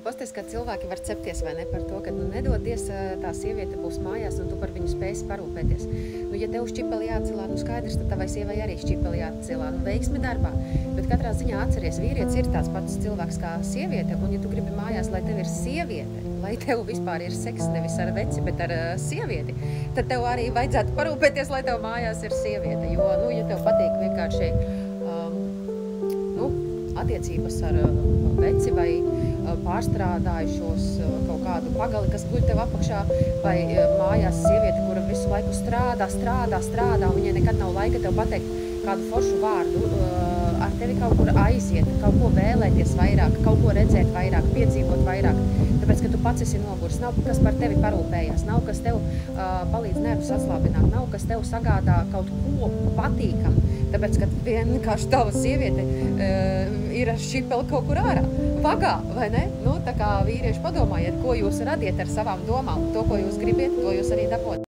pasties, ka cilvēki var cepties vai ne par to, ka nedodies tā sieviete būs mājās un tu par viņu spēsi parūpēties. Ja tev šķipeli jāatcelā, skaidrs, tad tavai sievai arī šķipeli jāatcelā. Veiksmi darbā. Bet katrā ziņā atceries, vīrietis ir tāds pats cilvēks kā sieviete, un ja tu gribi mājās, lai tev ir sieviete, lai tev vispār ir seks nevis ar veci, bet ar sievieti, tad tev arī vajadzētu parūpēties, lai tev mājās ir sieviete. Jo, ja tev patīk vienkārši attiecības ar veci vai pārstrādājušos kaut kādu pagali, kas guļ tev apakšā, vai mājās sieviete, kura visu laiku strādā, un viņai nekad nav laika tev pateikt kādu foršu vārdu, ar tevi kaut kur aiziet, kaut ko vēlēties vairāk, kaut ko redzēt vairāk, piedzīvot vairāk, tāpēc, ka tu pats esi noguris, nav kas par tevi parūpējās, nav kas tev palīdz nervus atslābināt, nav kas tev sagādā kaut ko patīkam, tāpēc, ka vienkārši tava sieviete ir ar šķipeli kaut kur ārā. Pagā, vai ne? Tā kā vīrieši padomājiet, ko jūs radiet ar savām domām. To, ko jūs gribiet, to jūs arī dabot.